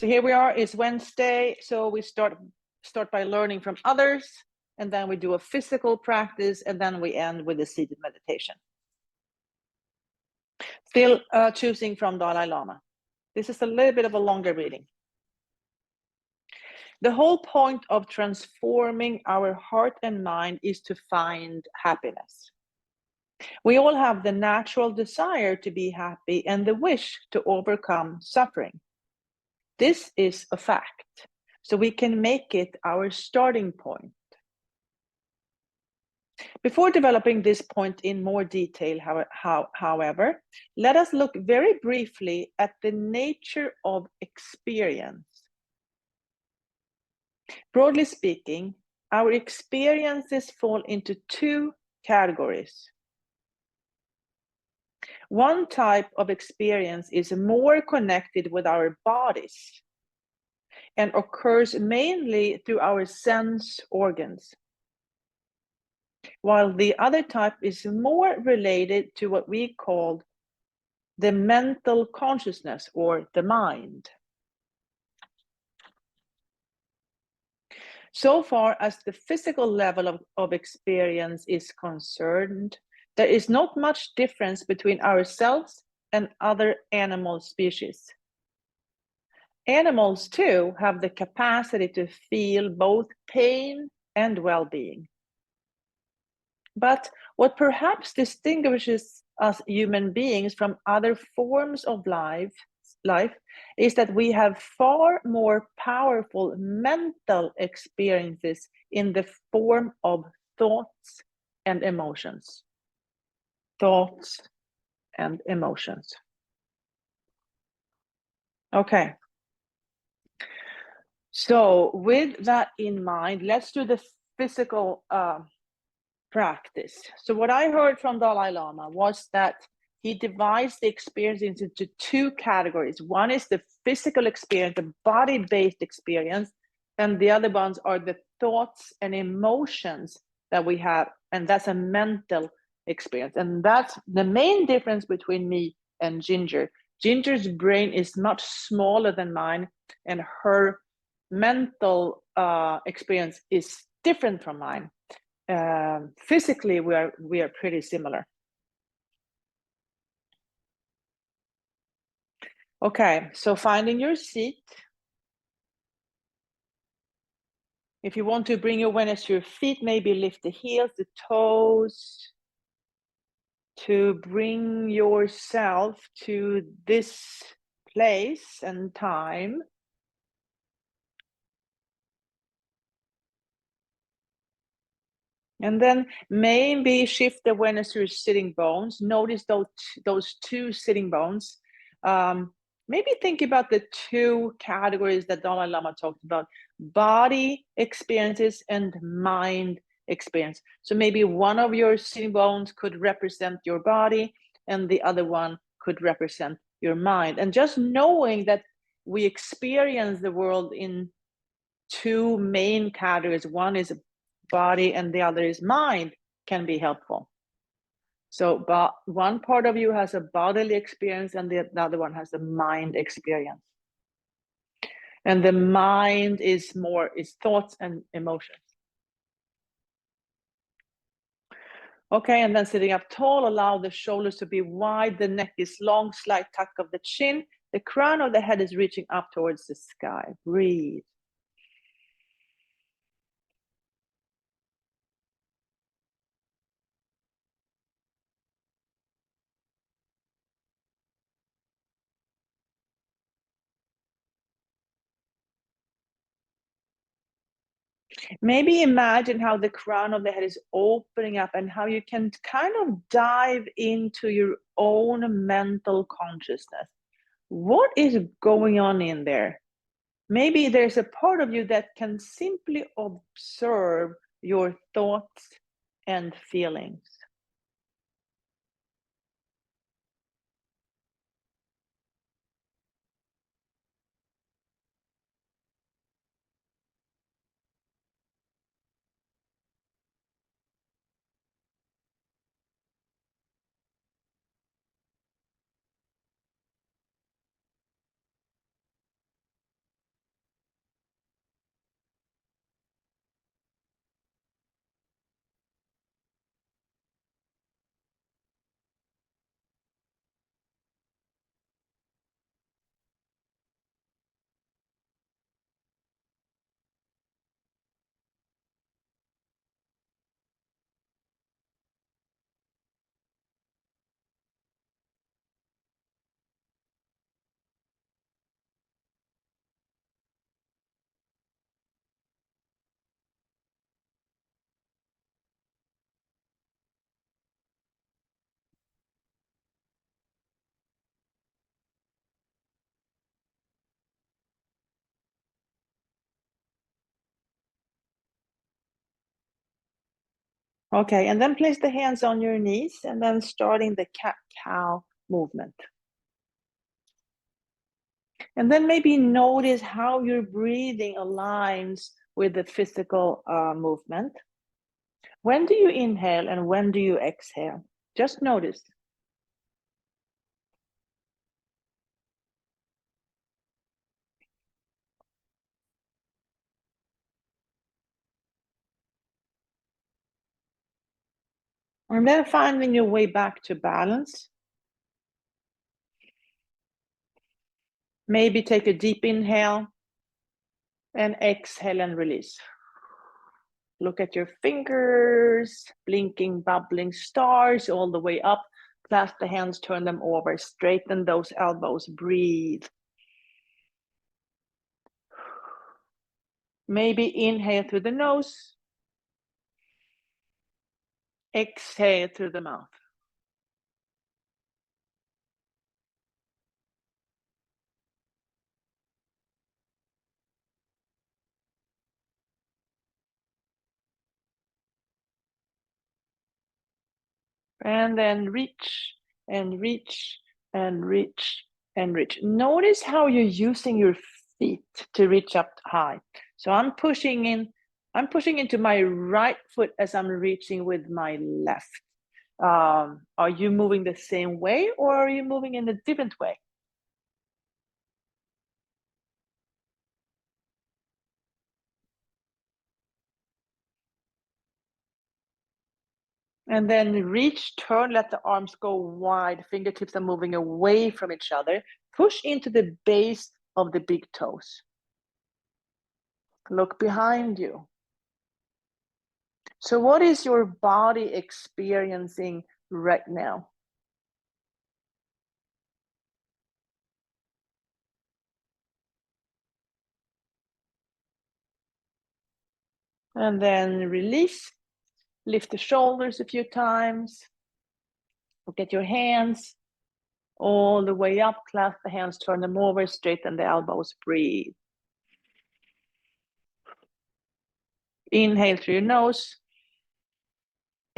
So here we are, it's Wednesday. So we start by learning from others, and then we do a physical practice, and then we end with a seated meditation. Still choosing from Dalai Lama. This is a little bit of a longer reading. The whole point of transforming our heart and mind is to find happiness. We all have the natural desire to be happy and the wish to overcome suffering. This is a fact, so we can make it our starting point. Before developing this point in more detail, however, let us look very briefly at the nature of experience. Broadly speaking, our experiences fall into two categories. One type of experience is more connected with our bodies and occurs mainly through our sense organs, while the other type is more related to what we call the mental consciousness or the mind. So far as the physical level of experience is concerned, there is not much difference between ourselves and other animal species. Animals, too, have the capacity to feel both pain and well-being. But what perhaps distinguishes us human beings from other forms of life is that we have far more powerful mental experiences in the form of thoughts and emotions. Thoughts and emotions. Okay. So with that in mind, let's do the physical practice. So what I heard from Dalai Lama was that he divides the experience into two categories. One is the physical experience, the body-based experience, and the other ones are the thoughts and emotions that we have, and that's a mental experience. And that's the main difference between me and Ginger. Ginger's brain is much smaller than mine, and her mental experience is different from mine. Physically, we are pretty similar. Okay, so finding your seat. If you want to bring your awareness to your feet, maybe lift the heels, the toes, to bring yourself to this place and time. And then maybe shift the awareness to your sitting bones. Notice those two sitting bones. Maybe think about the two categories that Dalai Lama talked about: body experiences and mind experience. So maybe one of your sitting bones could represent your body and the other one could represent your mind. And just knowing that we experience the world in two main categories, one is body and the other is mind, can be helpful. So one part of you has a bodily experience and the other one has a mind experience. And the mind is thoughts and emotions. Okay, and then sitting up tall, allow the shoulders to be wide, the neck is long, slight tuck of the chin, the crown of the head is reaching up towards the sky. Breathe. Maybe imagine how the crown of the head is opening up and how you can kind of dive into your own mental consciousness. What is going on in there? Maybe there's a part of you that can simply observe your thoughts and feelings. Okay, and then place the hands on your knees and then starting the cat-cow movement. And then maybe notice how your breathing aligns with the physical movement. When do you inhale and when do you exhale? Just notice. And then finding your way back to balance. Maybe take a deep inhale and exhale and release. Look at your fingers, blinking, bubbling stars all the way up. Clasp the hands, turn them over, straighten those elbows, breathe. Maybe inhale through the nose, exhale through the mouth. And then reach and reach and reach and reach. Notice how you're using your feet to reach up high. So I'm pushing into my right foot as I'm reaching with my left. Are you moving the same way or are you moving in a different way? And then reach, turn, let the arms go wide. Fingertips are moving away from each other. Push into the base of the big toes. Look behind you. So what is your body experiencing right now? And then release. Lift the shoulders a few times. Look at your hands all the way up. Clasp the hands, turn them over, straighten the elbows, breathe. Inhale through your nose.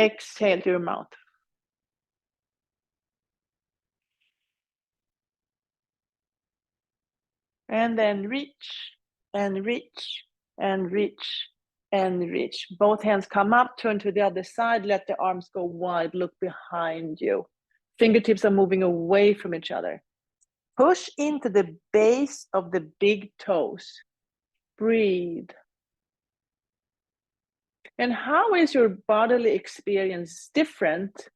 Exhale through your mouth. And then reach and reach and reach and reach. Both hands come up, turn to the other side, let the arms go wide, look behind you. Fingertips are moving away from each other. Push into the base of the big toes. Breathe. And how is your bodily experience different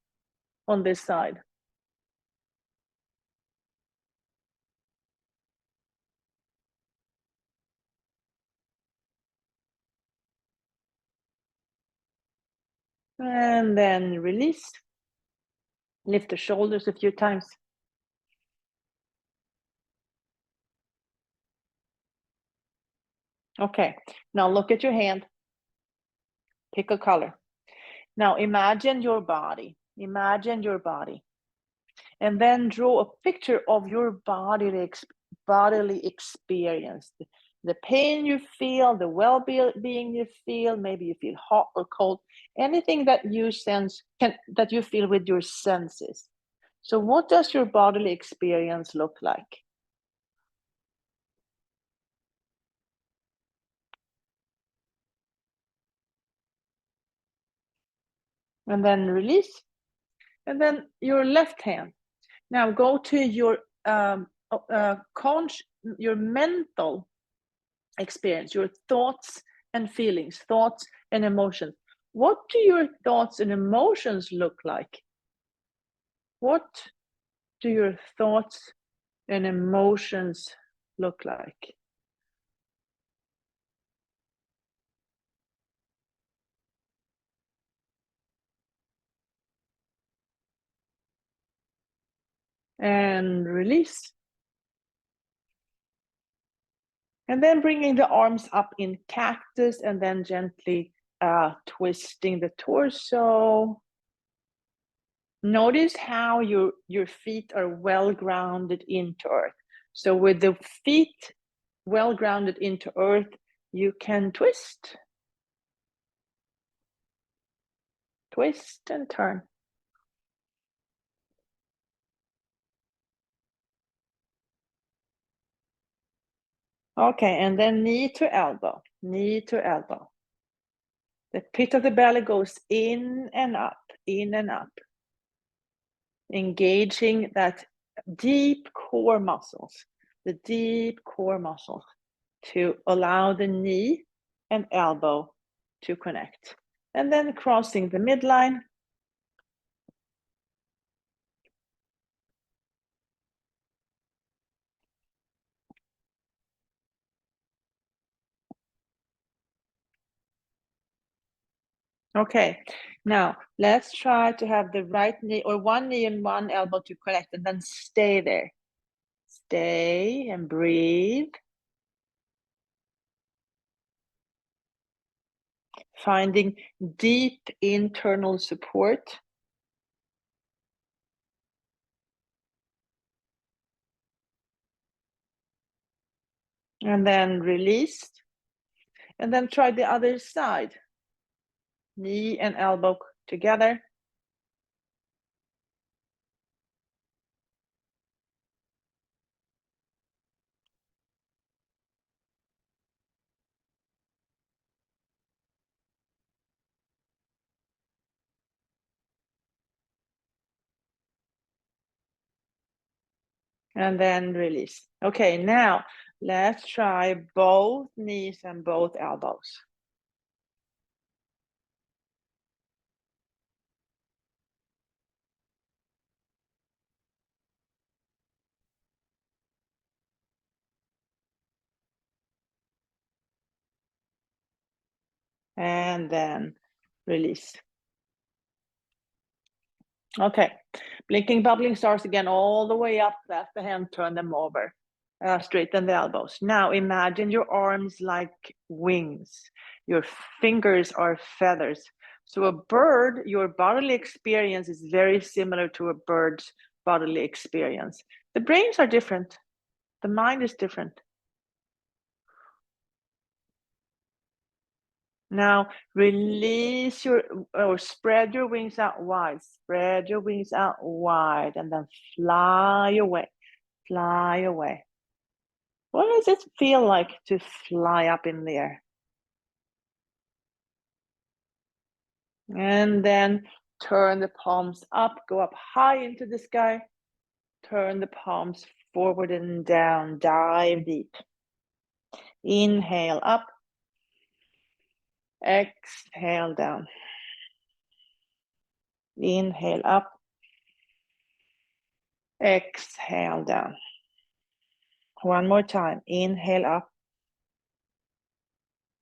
on this side? And then release. Lift the shoulders a few times. Okay, now look at your hand. Pick a color. Now imagine your body. Imagine your body. And then draw a picture of your bodily experience. The pain you feel, the well-being you feel, maybe you feel hot or cold, anything that you sense that you feel with your senses. So what does your bodily experience look like? And then release. And then your left hand. Now go to your your mental experience, your thoughts and feelings, thoughts and emotions. What do your thoughts and emotions look like? What do your thoughts and emotions look like? And release. And then bringing the arms up in cactus and then gently twisting the torso. Notice how your feet are well grounded into earth. So with the feet well grounded into earth, you can twist. Twist and turn. Okay, and then knee to elbow, knee to elbow. The pit of the belly goes in and up, in and up. Engaging that deep core muscles, the deep core muscles, to allow the knee and elbow to connect. And then crossing the midline. Okay, now let's try to have the right knee or one knee and one elbow to connect, and then stay there. Stay and breathe. Finding deep internal support. And then release. And then try the other side. Knee and elbow together. And then release. Okay, now let's try both knees and both elbows. And then release. Okay, blinking, bubbling stars again, all the way up, clasp the hand, turn them over, straighten the elbows. Now imagine your arms like wings, your fingers are feathers. So a bird, your bodily experience is very similar to a bird's bodily experience. The brains are different, the mind is different. Now release your, or spread your wings out wide, spread your wings out wide, and then fly away, fly away. What does it feel like to fly up in the air? And then turn the palms up, go up high into the sky, turn the palms forward and down, dive deep. Inhale up, exhale down. Inhale up, exhale down. One more time, inhale up.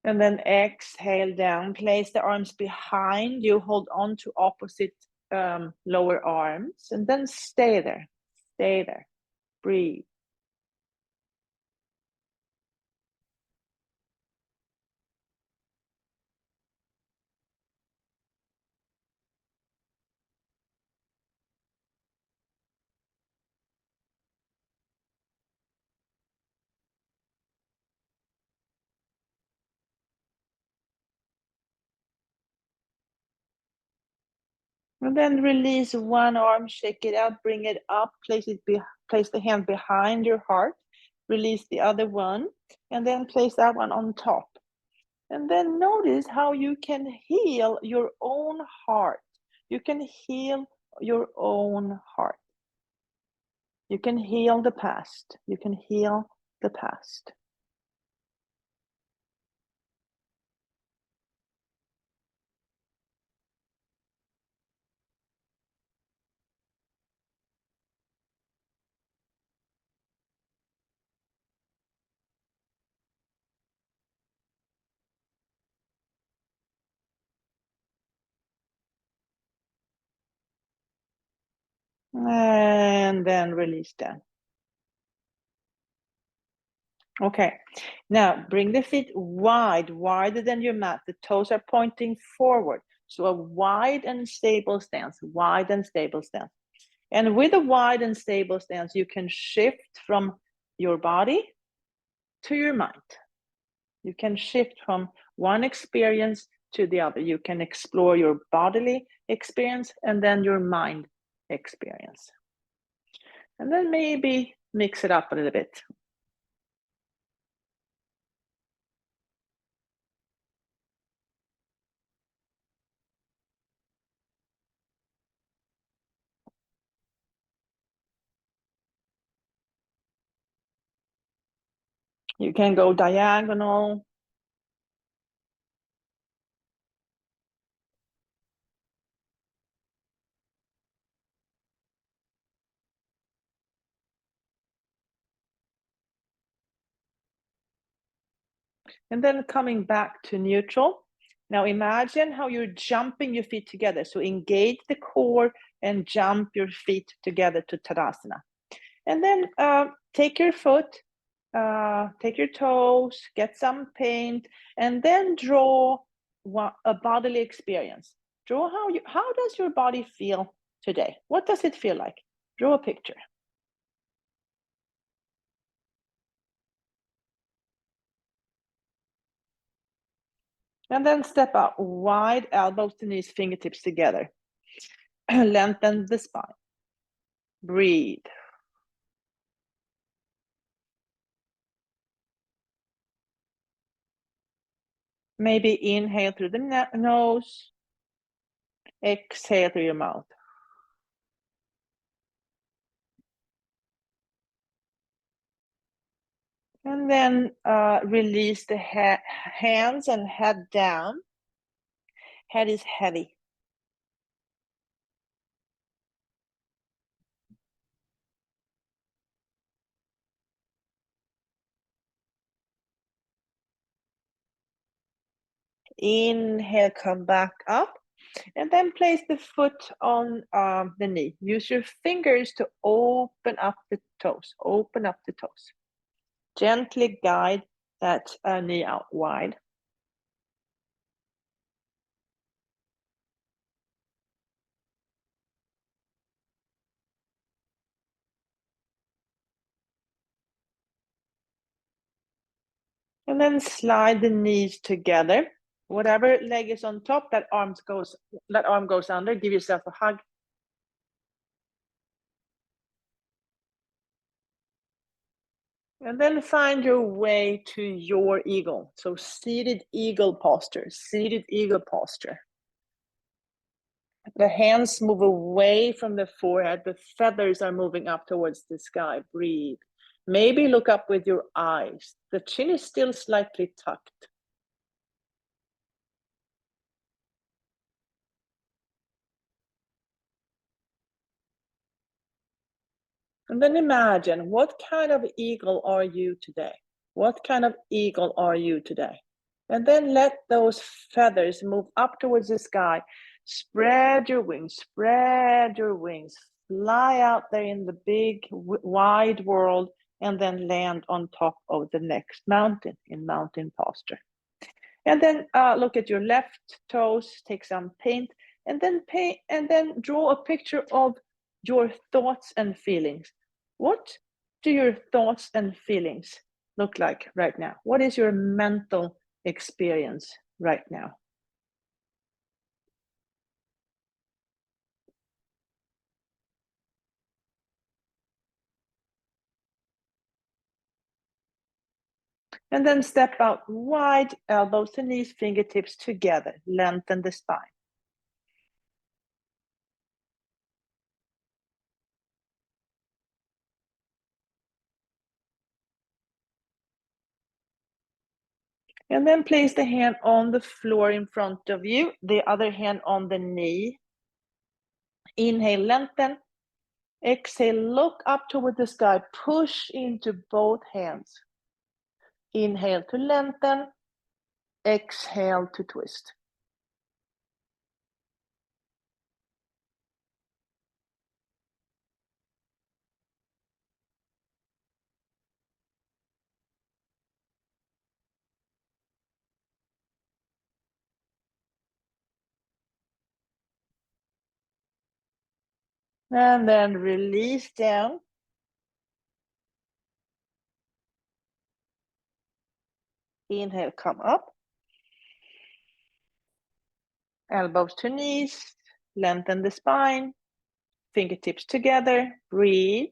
And then exhale down, place the arms behind you, hold on to opposite lower arms, and then stay there, breathe. And then release one arm, shake it out, bring it up, place the hand behind your heart, release the other one, and then place that one on top. And then notice how you can heal your own heart. You can heal your own heart. You can heal the past. You can heal the past. And then release them. Okay, now bring the feet wide, wider than your mat. The toes are pointing forward. So a wide and stable stance, wide and stable stance. And with a wide and stable stance, you can shift from your body to your mind. You can shift from one experience to the other. You can explore your bodily experience and then your mind experience. And then maybe mix it up a little bit. You can go diagonal. And then coming back to neutral. Now imagine how you're jumping your feet together. So engage the core and jump your feet together to Tadasana. And then take your foot, take your toes, get some paint, and then draw a bodily experience. Draw how does your body feel today? What does it feel like? Draw a picture. And then step out wide, elbows to knees, fingertips together. Lengthen the spine. Breathe. Maybe inhale through the nose, exhale through your mouth. And then release the hands and head down. Head is heavy. Inhale, come back up. And then place the foot on the knee. Use your fingers to open up the toes. Open up the toes. Gently guide that knee out wide. And then slide the knees together. Whatever leg is on top, that arm goes under. Give yourself a hug. And then find your way to your eagle. So seated eagle posture, seated eagle posture. The hands move away from the forehead. The feathers are moving up towards the sky. Breathe. Maybe look up with your eyes. The chin is still slightly tucked. And then imagine, what kind of eagle are you today? What kind of eagle are you today? And then let those feathers move up towards the sky. Spread your wings, fly out there in the big, wide world, and then land on top of the next mountain in mountain posture. And then look at your left toes, take some paint, and then draw a picture of your thoughts and feelings. What do your thoughts and feelings look like right now? What is your mental experience right now? And then step out wide, elbows to knees, fingertips together, lengthen the spine. And then place the hand on the floor in front of you, the other hand on the knee. Inhale, lengthen. Exhale, look up toward the sky, push into both hands. Inhale to lengthen, exhale to twist. And then release down. Inhale, come up. Elbows to knees, Lengthen the spine. Fingertips together. Breathe.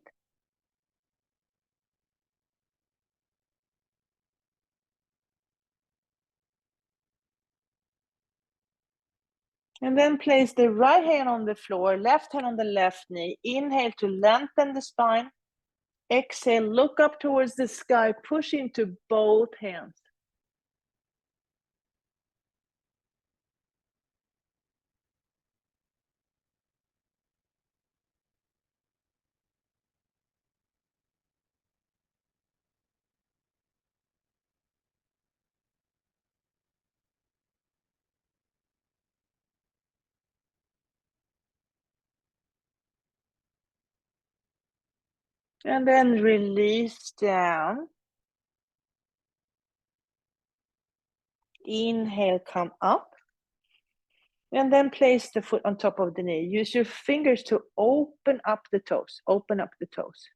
And then place the right hand on the floor, left hand on the left knee. Inhale to lengthen the spine. Exhale, look up towards the sky, push into both hands. And then release down. Inhale, come up. And then place the foot on top of the knee. Use your fingers to open up the toes. Open up the toes.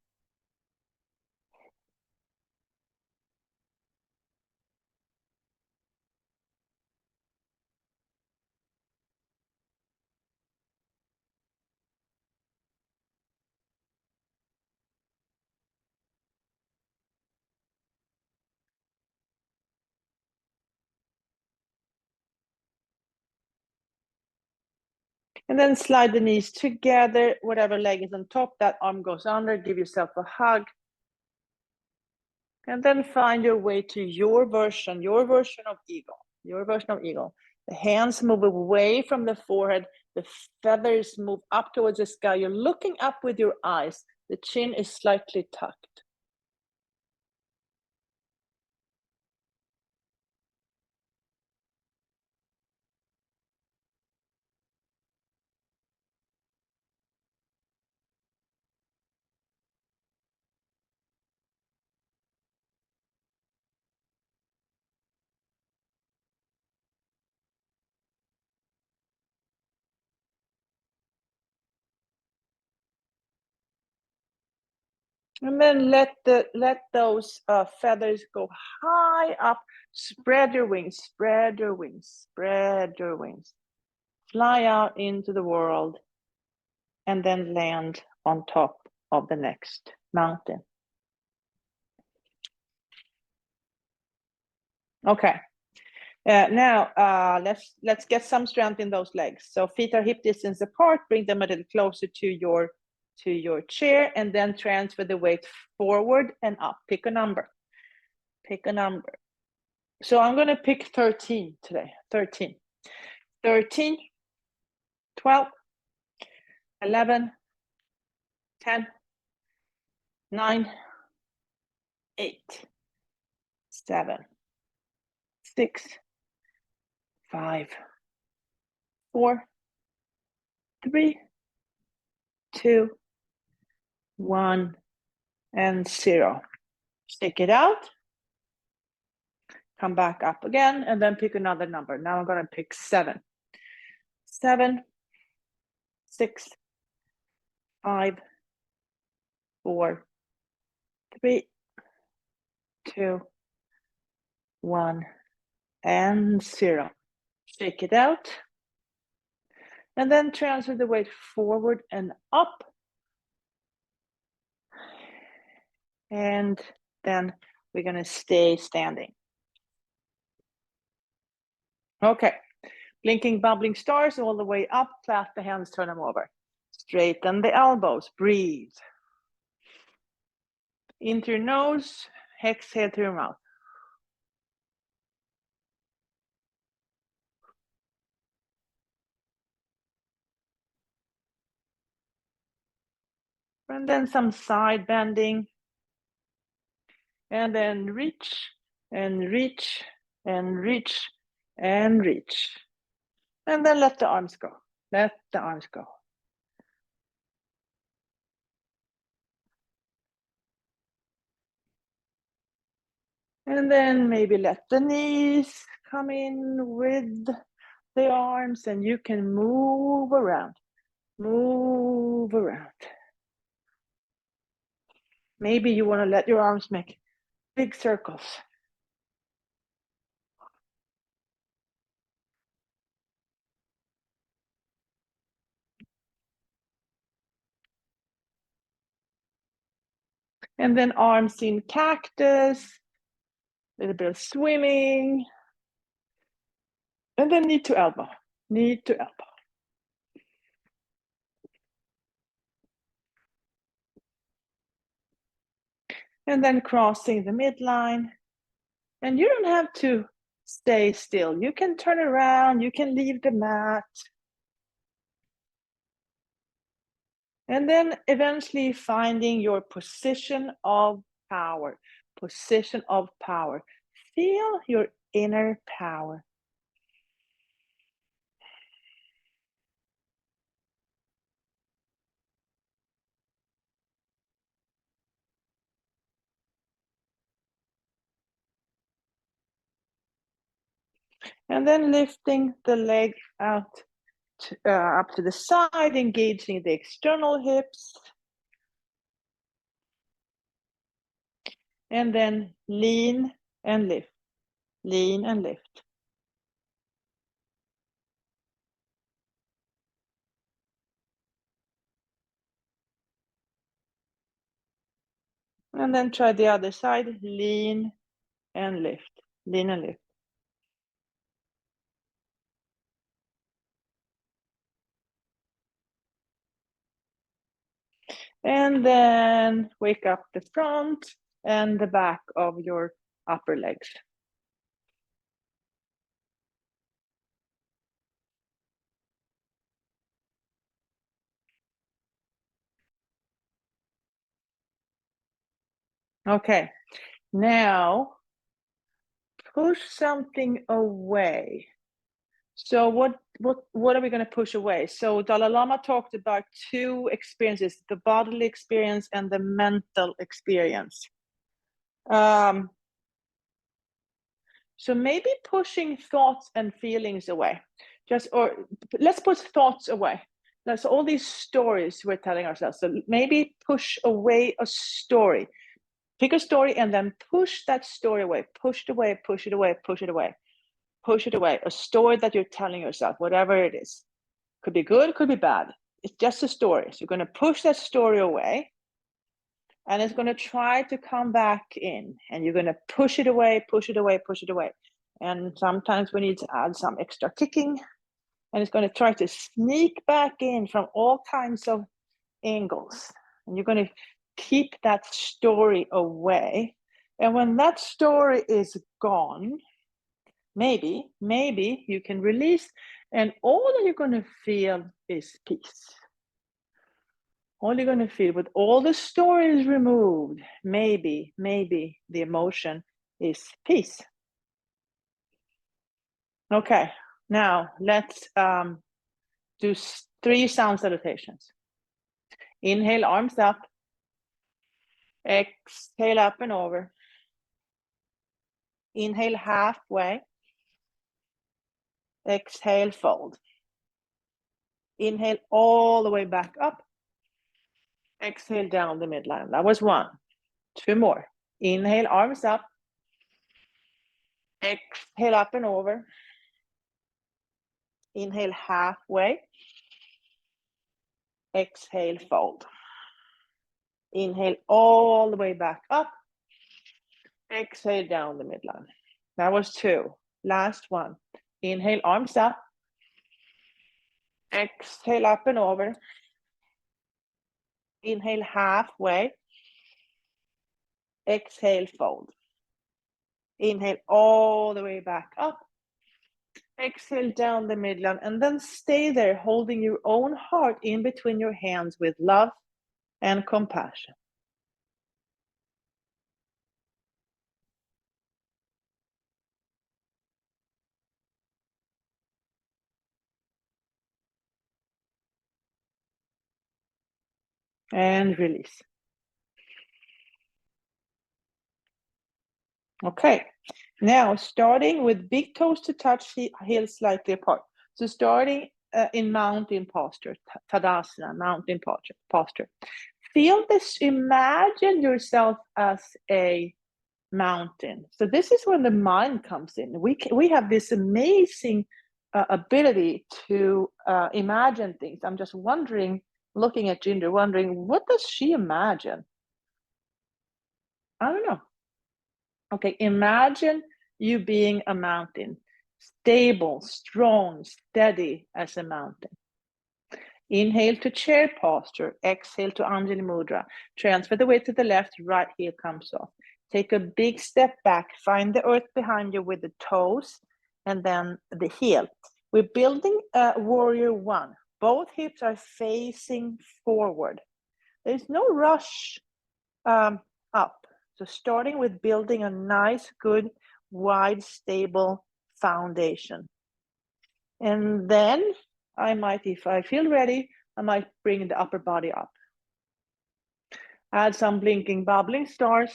And then slide the knees together. Whatever leg is on top, that arm goes under. Give yourself a hug. And then find your way to your version of eagle. Your version of eagle. The hands move away from the forehead. The feathers move up towards the sky. You're looking up with your eyes. The chin is slightly tucked. And then let those feathers go high up. Spread your wings, spread your wings, spread your wings. Fly out into the world and then land on top of the next mountain. Okay. Now let's get some strength in those legs. So feet are hip distance apart. Bring them a little closer to your chair, and then transfer the weight forward and up. Pick a number. Pick a number. So I'm going to pick 13 today. 13. 13, 12, 11, 10, 9, 8, 7, 6, 5, 4, 3, 2, 1, and 0. Stick it out. Come back up again, and then pick another number. Now I'm going to pick 7. 7, 6, 5, 4, 3, 2, 1, and 0. Shake it out. And then transfer the weight forward and up. And then we're going to stay standing. Okay. Blinking, bubbling stars all the way up. Clasp the hands, turn them over. Straighten the elbows. Breathe. In through your nose. Exhale through your mouth. And then some side bending. And then reach, and reach, and reach, and reach. And then let the arms go. Let the arms go. And then maybe let the knees come in with the arms, and you can move around. Move around. Maybe you want to let your arms make big circles. And then arms in cactus, a little bit of swimming. And then knee to elbow, knee to elbow. And then crossing the midline. And you don't have to stay still. You can turn around, you can leave the mat. And then eventually finding your position of power, position of power. Feel your inner power. And then lifting the leg out up to the side, engaging the external hips. And then lean and lift, lean and lift. And then try the other side, lean and lift, lean and lift. And then wake up the front and the back of your upper legs. Okay, now push something away. So what are we going to push away? So Dalai Lama talked about two experiences, the bodily experience and the mental experience. So maybe pushing thoughts and feelings away. Or let's put thoughts away. That's all these stories we're telling ourselves. So maybe push away a story. Pick a story and then push that story away. Push it away, push it away, push it away. Push it away. A story that you're telling yourself, whatever it is. Could be good, could be bad. It's just a story. So you're going to push that story away. And it's going to try to come back in. And you're going to push it away, push it away, push it away. And sometimes we need to add some extra kicking. And it's going to try to sneak back in from all kinds of angles. And you're going to keep that story away. And when that story is gone, maybe you can release. And all that you're going to feel is peace. All you're going to feel with all the stories removed, maybe the emotion is peace. Okay, now let's do 3 sound salutations. Inhale, arms up. Exhale, up and over. Inhale, halfway. Exhale, fold. Inhale all the way back up. Exhale down the midline. That was 1. 2 more. Inhale, arms up. Exhale, up and over. Inhale, halfway. Exhale, fold. Inhale all the way back up. Exhale down the midline. That was 2. Last 1. Inhale, arms up. Exhale, up and over. Inhale, halfway. Exhale, fold. Inhale all the way back up. Exhale down the midline, and then stay there holding your own heart in between your hands with love and compassion. And release. Okay, now starting with big toes to touch, heels slightly apart. So starting in mountain posture, Tadasana, mountain posture. Feel this, imagine yourself as a mountain. So this is when the mind comes in. We have this amazing ability to imagine things. I'm just wondering, looking at Ginger, wondering, what does she imagine? I don't know. Okay, imagine you being a mountain, stable, strong, steady as a mountain. Inhale to chair posture, exhale to Anjali Mudra. Transfer the weight to the left, right heel comes off. Take a big step back, find the earth behind you with the toes and then the heel. We're building a warrior one. Both hips are facing forward. There's no rush up. So starting with building a nice, good, wide, stable foundation. And then I might, if I feel ready, I might bring the upper body up. Add some blinking, bubbling stars.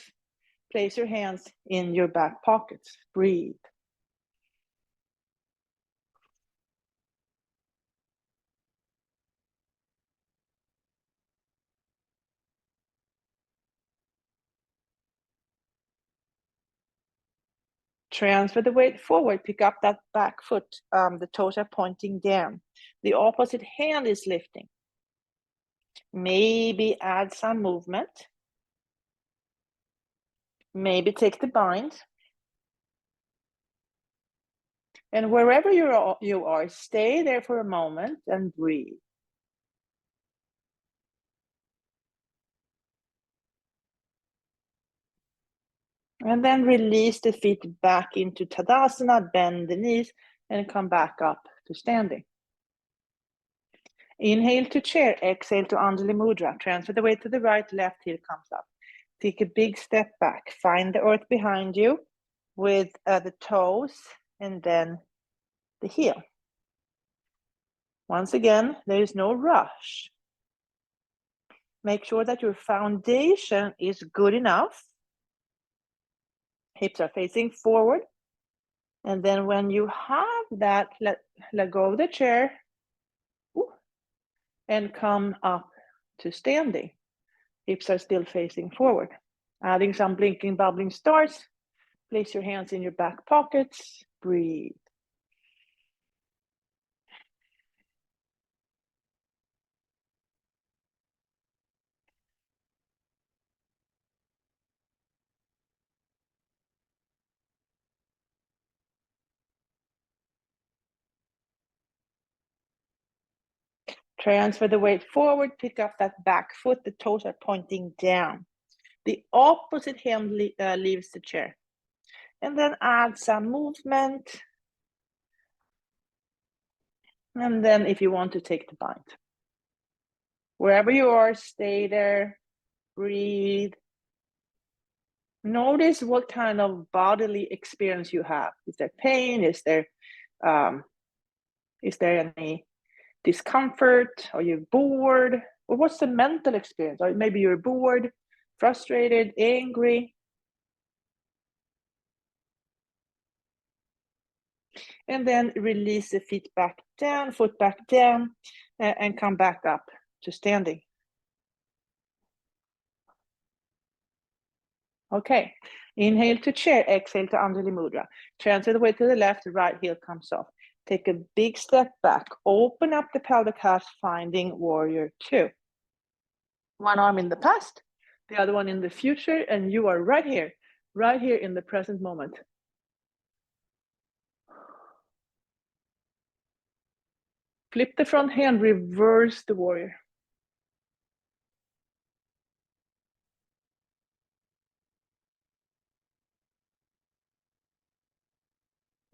Place your hands in your back pockets. Breathe. Transfer the weight forward. Pick up that back foot. The toes are pointing down. The opposite hand is lifting. Maybe add some movement. Maybe take the bind. And wherever you are, stay there for a moment and breathe. And then release the feet back into Tadasana, bend the knees, and come back up to standing. Inhale to chair, exhale to Anjali Mudra. Transfer the weight to the right, left heel comes up. Take a big step back. Find the earth behind you with the toes and then the heel. Once again, there is no rush. Make sure that your foundation is good enough. Hips are facing forward. And then when you have that, let go of the chair and come up to standing. Hips are still facing forward. Adding some blinking, bubbling stars. Place your hands in your back pockets. Breathe. Transfer the weight forward, pick up that back foot, the toes are pointing down. The opposite hand leaves the chair. And then add some movement. And then if you want to take the bind. Wherever you are, stay there, breathe. Notice what kind of bodily experience you have. Is there pain? Is there any discomfort? Are you bored? Or what's the mental experience? Or maybe you're bored, frustrated, angry. And then release the feet back down, foot back down, and come back up to standing. Okay, inhale to chair, exhale to Anjali Mudra. Transfer the weight to the left, right heel comes off. Take a big step back, open up the pelvic half, finding warrior two. One arm in the past, the other one in the future, and you are right here in the present moment. Flip the front hand, reverse the warrior.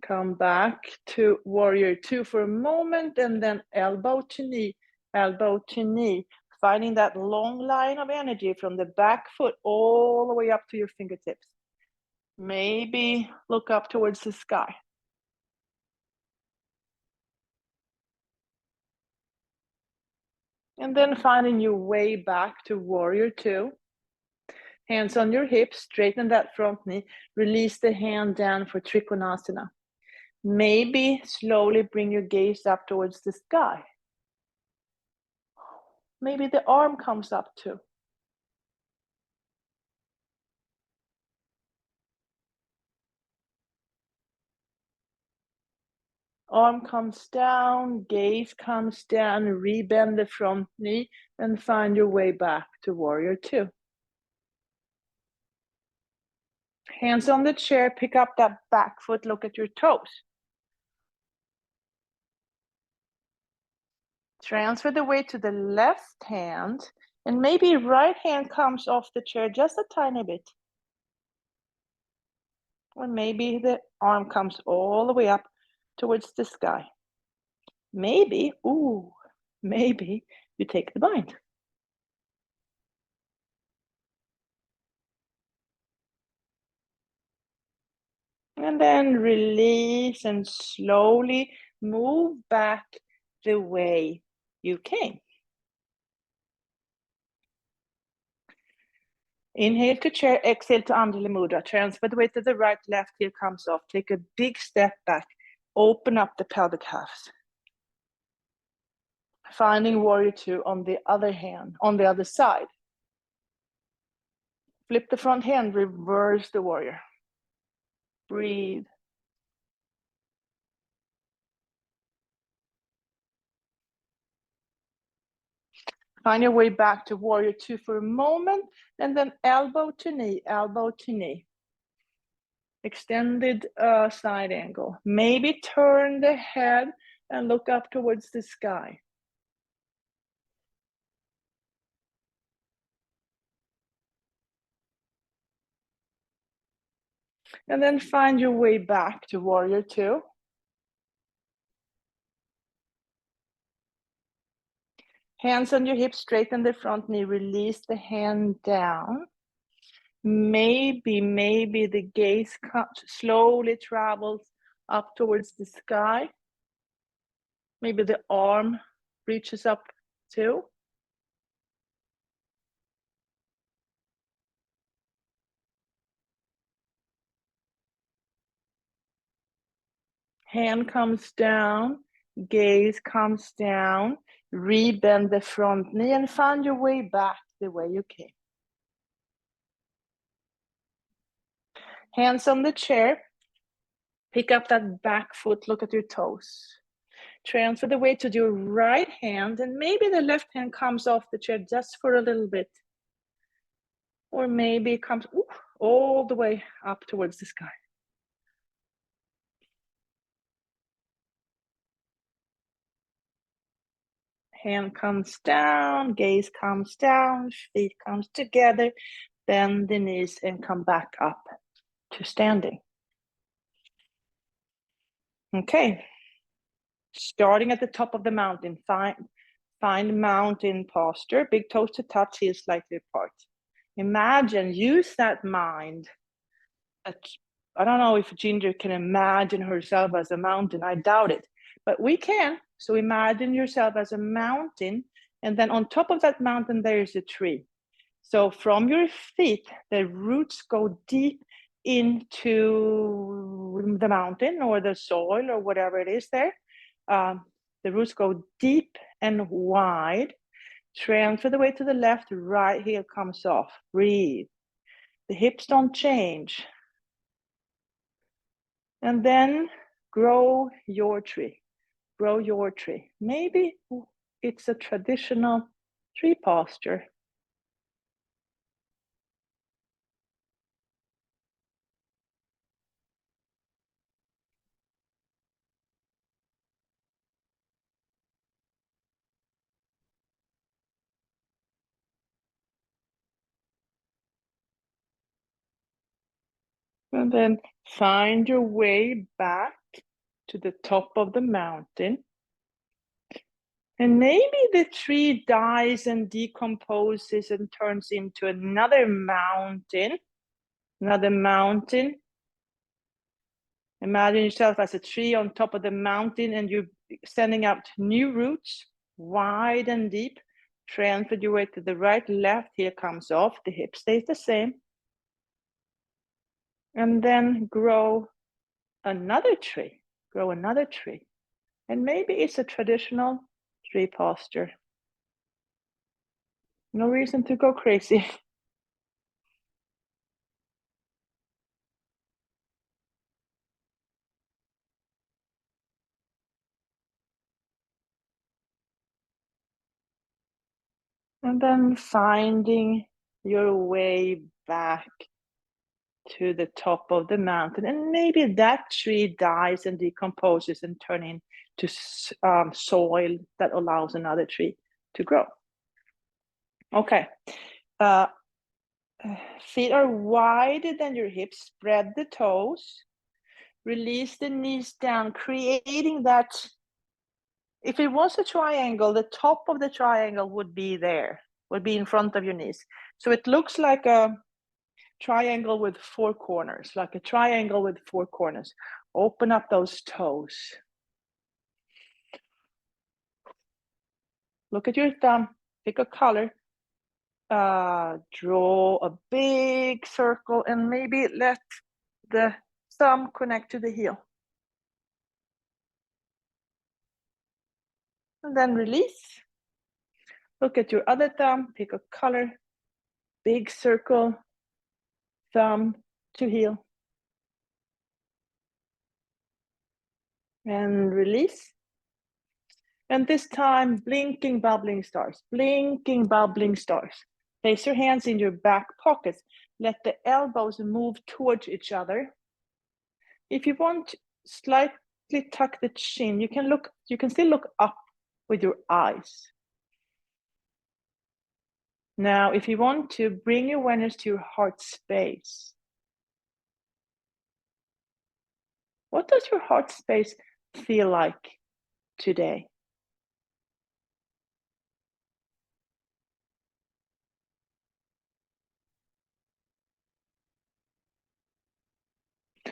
Come back to warrior two for a moment, and then elbow to knee, finding that long line of energy from the back foot all the way up to your fingertips. Maybe look up towards the sky. And then finding your way back to warrior two. Hands on your hips, straighten that front knee, release the hand down for Trikonasana. Maybe slowly bring your gaze up towards the sky. Maybe the arm comes up too. Arm comes down, gaze comes down, rebend the front knee, and find your way back to warrior two. Hands on the chair, pick up that back foot, look at your toes. Transfer the weight to the left hand, and maybe right hand comes off the chair just a tiny bit. Or maybe the arm comes all the way up towards the sky. Maybe, maybe you take the bind. And then release and slowly move back the way you came. Inhale to chair, exhale to Anjali Mudra. Transfer the weight to the right, left heel comes off. Take a big step back. Open up the pelvic halves. Finding warrior two on the other hand, on the other side. Flip the front hand, reverse the warrior. Breathe. Find your way back to warrior two for a moment, and then elbow to knee, elbow to knee. Extended side angle. Maybe turn the head and look up towards the sky. And then find your way back to warrior two. Hands on your hips, straighten the front knee, release the hand down. Maybe the gaze slowly travels up towards the sky. Maybe the arm reaches up too. Hand comes down, gaze comes down, rebend the front knee and find your way back the way you came. Hands on the chair, pick up that back foot, look at your toes. Transfer the weight to your right hand, and maybe the left hand comes off the chair just for a little bit. Or maybe it comes all the way up towards the sky. Hand comes down, gaze comes down, feet comes together, bend the knees and come back up to standing. Okay, starting at the top of the mountain, find mountain posture, big toes to touch, heels slightly apart. Imagine, use that mind. I don't know if Ginger can imagine herself as a mountain, I doubt it, but we can. So imagine yourself as a mountain, and then on top of that mountain, there is a tree. So from your feet, the roots go deep into the mountain or the soil or whatever it is there. The roots go deep and wide. Transfer the weight to the left, right heel comes off. Breathe. The hips don't change. And then grow your tree. Grow your tree. Maybe it's a traditional tree posture. And then find your way back to the top of the mountain. And maybe the tree dies and decomposes and turns into another mountain. Another mountain. Imagine yourself as a tree on top of the mountain and you're sending out new roots, wide and deep. Transfer your weight to the right, left heel comes off, the hip stays the same. And then grow another tree, grow another tree. And maybe it's a traditional tree posture. No reason to go crazy. And then finding your way back to the top of the mountain, and maybe that tree dies and decomposes and turn into soil that allows another tree to grow. Okay. Feet are wider than your hips. Spread the toes. Release the knees down, creating that. If it was a triangle, the top of the triangle would be there, would be in front of your knees. So it looks like a triangle with 4 corners, like a triangle with 4 corners. Open up those toes. Look at your thumb, pick a color. Draw a big circle and maybe let the thumb connect to the heel. And then release. Look at your other thumb, pick a color, big circle, thumb to heel. And release. And this time, blinking, bubbling stars, blinking, bubbling stars. Place your hands in your back pockets. Let the elbows move towards each other. If you want, slightly tuck the chin. You can still look up with your eyes. Now, if you want to, bring your awareness to your heart space. What does your heart space feel like today?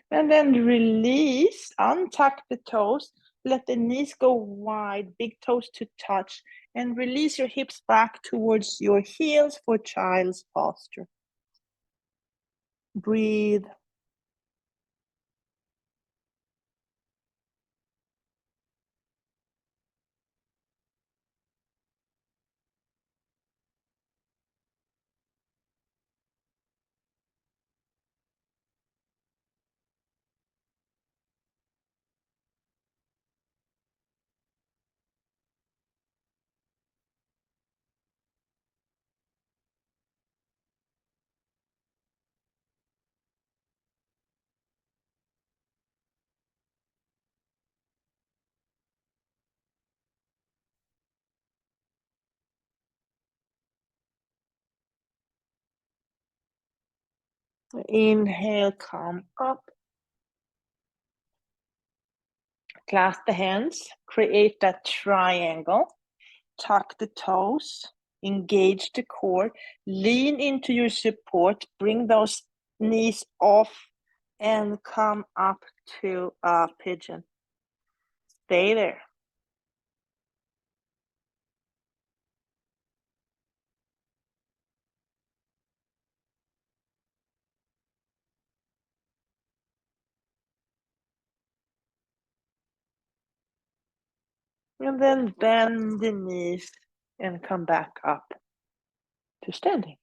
And then release, untuck the toes, let the knees go wide, big toes to touch, and release your hips back towards your heels for child's posture. Breathe. Inhale, come up. Clasp the hands, create that triangle. Tuck the toes, engage the core, lean into your support, bring those knees off and come up to a pigeon. Stay there. And then bend the knees and come back up to standing.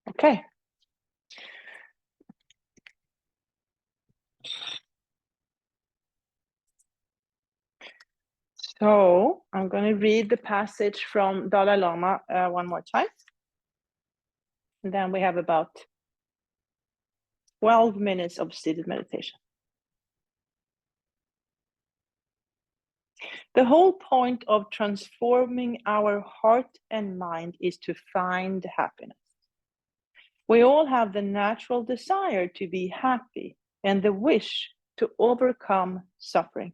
Okay. So I'm going to read the passage from Dalai Lama one more time. And then we have about 12 minutes of seated meditation. The whole point of transforming our heart and mind is to find happiness. We all have the natural desire to be happy and the wish to overcome suffering.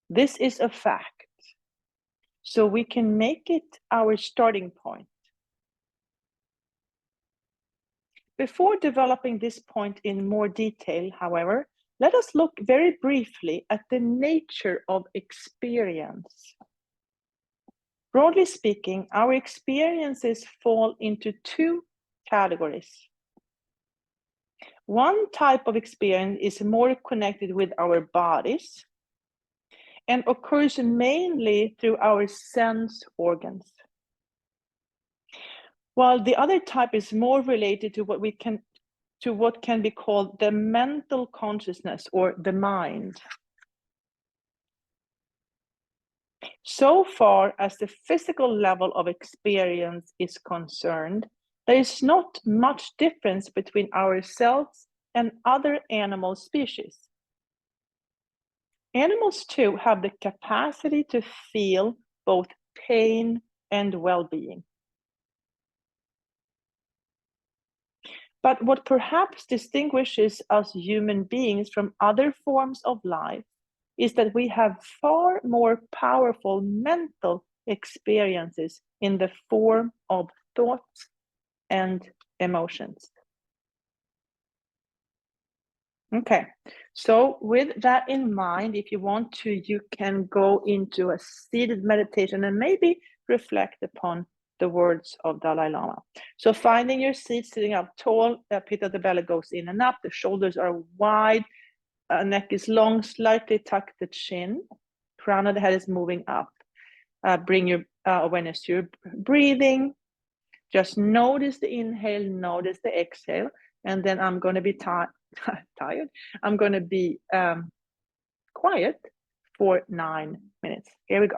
This is a fact, so we can make it our starting point. Before developing this point in more detail, however, let us look very briefly at the nature of experience. Broadly speaking, our experiences fall into 2 categories. One type of experience is more connected with our bodies and occurs mainly through our sense organs, while the other type is more related to what can be called the mental consciousness or the mind. So far as the physical level of experience is concerned, there is not much difference between ourselves and other animal species. Animals too have the capacity to feel both pain and well-being. But what perhaps distinguishes us human beings from other forms of life is that we have far more powerful mental experiences in the form of thoughts and emotions. Okay, so with that in mind, if you want to, you can go into a seated meditation and maybe reflect upon the words of Dalai Lama. So finding your seat, sitting up tall, pit of the belly goes in and up, the shoulders are wide, neck is long, slightly tuck the chin, crown of the head is moving up. Bring your awareness to your breathing. Just notice the inhale, notice the exhale, and then I'm going to be tired. I'm going to be quiet for 9 minutes. Here we go.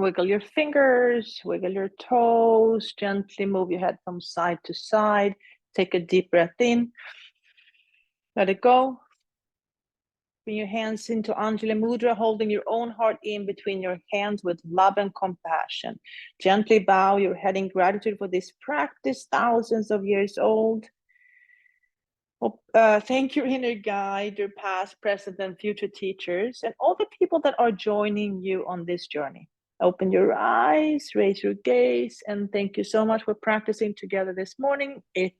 Wiggle your fingers, wiggle your toes, gently move your head from side to side. Take a deep breath in. Let it go. Bring your hands into Anjali Mudra, holding your own heart in between your hands with love and compassion. Gently bow your head in gratitude for this practice, thousands of years old. Thank you, inner guide, your past, present, and future teachers, and all the people that are joining you on this journey. Open your eyes, raise your gaze, and thank you so much for practicing together this morning. It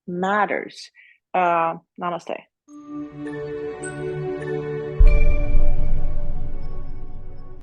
matters. Namaste.